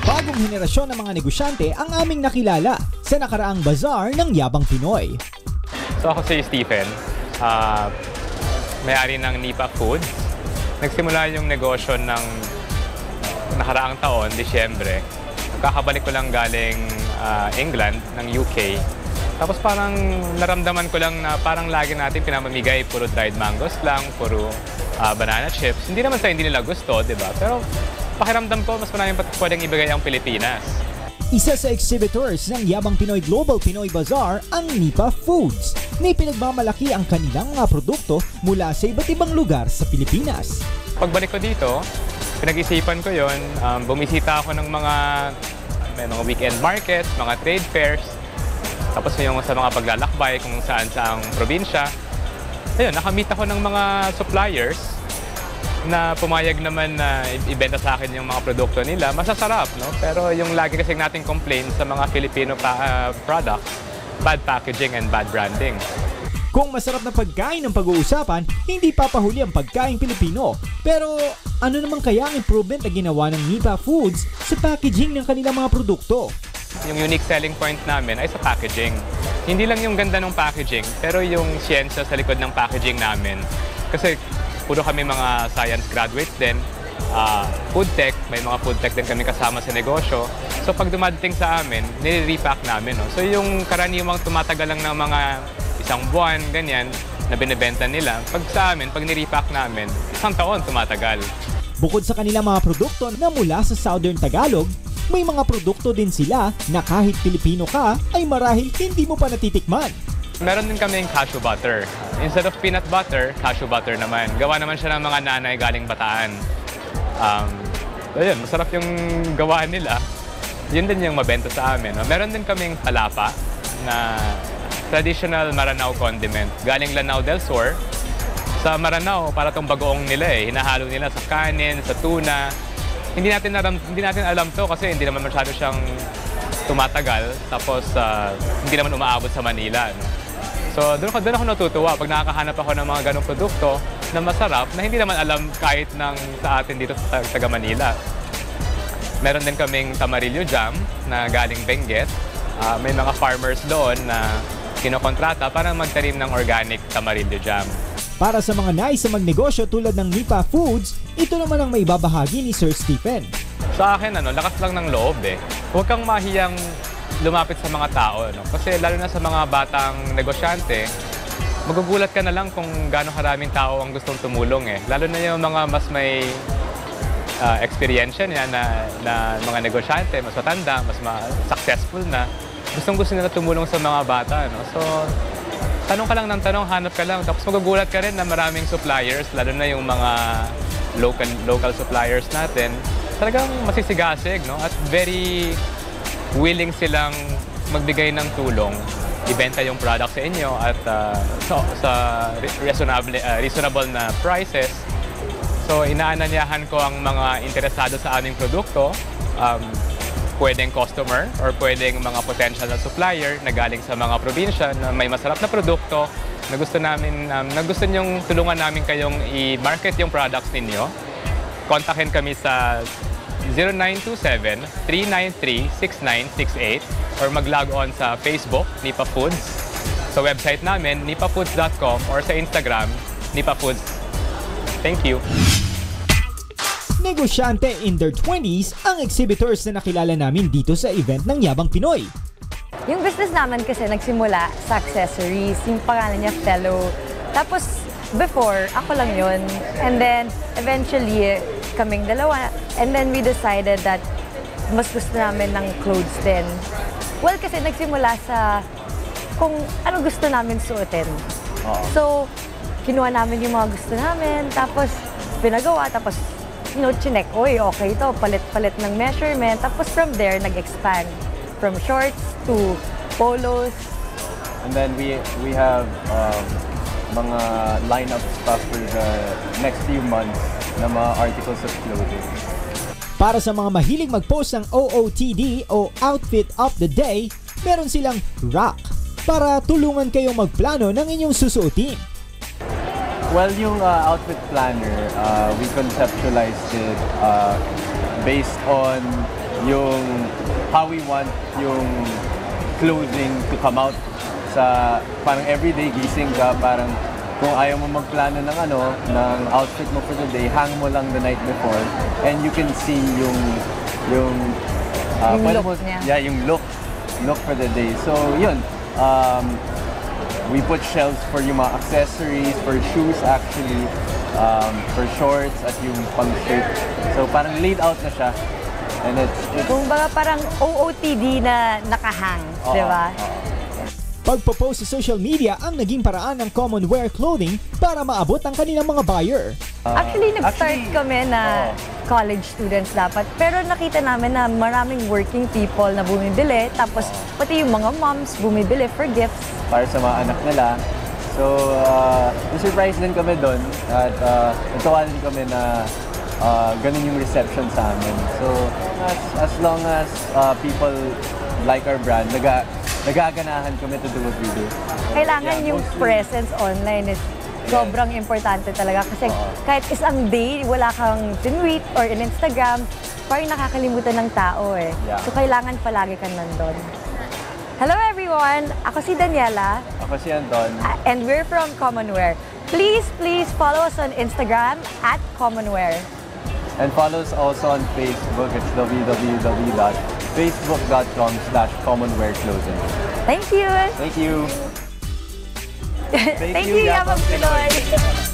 Bagong henerasyon ng mga negosyante ang aming nakilala sa nakaraang bazaar ng Yabang Pinoy. So ako si Stephen, may-ari ng Nipa Foods. Nagsimula yung negosyo ng nakaraang taon, Disyembre. Kakabalik ko lang galing England, ng UK. Tapos parang naramdaman ko lang na parang lagi natin pinamamigay, puro dried mangoes lang, puro banana chips. Hindi naman sa hindi nila gusto, di ba? Pero pakiramdam ko, mas maraming pwedeng ibigay ang Pilipinas. Isa sa exhibitors ng Yabang Pinoy Global Pinoy Bazaar ang Nipa Foods. May pinagmamalaki ang kanilang mga produkto mula sa iba't ibang lugar sa Pilipinas. Pagbalik ko dito, pinag-isipan ko yon. Bumisita ako ng may mga weekend markets, mga trade fairs. Tapos yung sa mga paglalakbay kung saan sa probinsya. Ayun, nakamit ako ng mga suppliers na pumayag naman na ibenta sa akin yung mga produkto nila. Masasarap, no? Pero yung lagi kasi nating complaint sa mga Filipino products, bad packaging and bad branding. Kung masarap na pagkain ang pag-uusapan, hindi papahuli ang pagkain Pilipino. Pero ano naman kaya ang improvement na ginawa ng Nipa Foods sa packaging ng kanilang mga produkto? Yung unique selling point namin ay sa packaging. Hindi lang yung ganda ng packaging, pero yung siyensya sa likod ng packaging namin. Kasi puro kami mga science graduates din, food tech, may mga food tech din kami kasama sa negosyo. So pag dumadating sa amin, nire-repack namin. No? So yung karaniwang tumatagal lang ng mga isang buwan, ganyan, na binibenta nila, pag sa amin, pag nire-repack namin, isang taon tumatagal. Bukod sa kanilang mga produkto na mula sa Southern Tagalog, may mga produkto din sila na kahit Pilipino ka, ay marahil hindi mo pa natitikman. Meron din kaming cashew butter. Instead of peanut butter, cashew butter naman. Gawa naman siya ng mga nanay galing Bataan. Ayun, masarap yung gawa nila. Yun din yung mabenta sa amin. No? Meron din kaming palapa na traditional Maranao condiment. Galing Lanao del Sur. Sa Maranao, para tong bagoong nila eh. Hinahalo nila sa kanin, sa tuna. Hindi natin alam to kasi hindi naman masyado siyang tumatagal. Tapos hindi naman umaabot sa Manila. No? So doon ako natutuwa pag nakakahanap ako ng mga ganong produkto na masarap na hindi naman alam kahit sa atin dito sa taga Manila. Meron din kaming tamarillo jam na galing Benguet. May mga farmers doon na kinokontrata para magtanim ng organic tamarillo jam. Para sa mga nais na magnegosyo tulad ng Nipa Foods, ito naman ang maibabahagi ni Sir Stephen. Sa akin, lakas lang ng loob eh. Huwag kang mahiyang lumapit sa mga tao. No? Kasi lalo na sa mga batang negosyante, magugulat ka na lang kung gaano karaming tao ang gustong tumulong eh. Lalo na yung mga mas may experience niya na mga negosyante, mas matanda, mas successful na. Gustong-gusto nila tumulong sa mga bata. No? So, tanong ka lang ng tanong, hanap ka lang. Tapos magugulat ka rin na maraming suppliers, lalo na yung mga local suppliers natin. Talagang masisigasig, no? At very willing silang magbigay ng tulong, ibenta yung product sa inyo at sa reasonable na prices. So inaanyayahan ko ang mga interesado sa aming produkto, pwedeng customer or pwedeng mga potential na supplier na galing sa mga probinsya na may masarap na produkto na gusto nyong tulungan namin kayong i-market yung products ninyo. Kontakin kami sa 0927-393-6968 or mag-log on sa Facebook, Nipa Foods. Sa website namin, nipafoods.com or sa Instagram, Nipa Foods. Thank you. Negosyante in their 20s ang exhibitors na nakilala namin dito sa event ng Yabang Pinoy. Yung business naman kasi nagsimula sa accessories, yung pangalan niya Fellow. Tapos before, ako lang yun. And then eventually, kaming dalawa. And then we decided that mas gusto namin ng clothes din. Well, kasi nagsimula sa kung ano gusto namin suotin. So, kinuha namin yung mga gusto namin, tapos pinagawa, tapos chinek, oy, okay ito, palit-palit ng measurement. Tapos from there, nag-expand. From shorts to polos. And then we have mga line-up stuff for the next few months na mga articles of clothing. Para sa mga mahilig mag-post ng OOTD o Outfit of the Day, meron silang Rock para tulungan kayong magplano ng inyong susuotin. Well, yung outfit planner, we conceptualized it based on yung how we want yung clothing to come out sa parang everyday gising ka, parang kung ayaw mo magplano ng ng outfit mo for the day, hang mo lang the night before and you can see yung Yung pwede look niya. Yeah, yung look for the day. So, yun. We put shelves for yung mga accessories, for shoes actually, for shorts at yung pang shirt. So, parang laid out na siya. And it's Kung baga parang OOTD na nakahang, Oo, di ba? oo. Pagpo-post sa social media ang naging paraan ng Common Wear Clothing para maabot ang kanilang mga buyer. Actually, nag-start actually, kami na college students dapat. Pero nakita namin na maraming working people na bumibili. Tapos pati yung mga moms bumibili for gifts. Para sa mga anak nila. So, na-surprise din kami doon at natuwa din kami na ganun yung reception sa amin. So, as long as people like our brand, nagaganahan kami to do what we do. Kailangan Yeah, yung mostly- presence online is sobrang importante talaga. Kasi kahit isang day, wala kang tinweet or in Instagram, parang nakakalimutan ng tao eh. Yeah. So, kailangan palagi kang nandun. Hello everyone! Ako si Daniela. Ako si Anton. And we're from Commonwear. Please follow us on Instagram at Commonwear. And follow us also on Facebook. It's www.facebook.com/commonwearclothing. Thank you! Thank you. Thank you, Yamang Pinoy!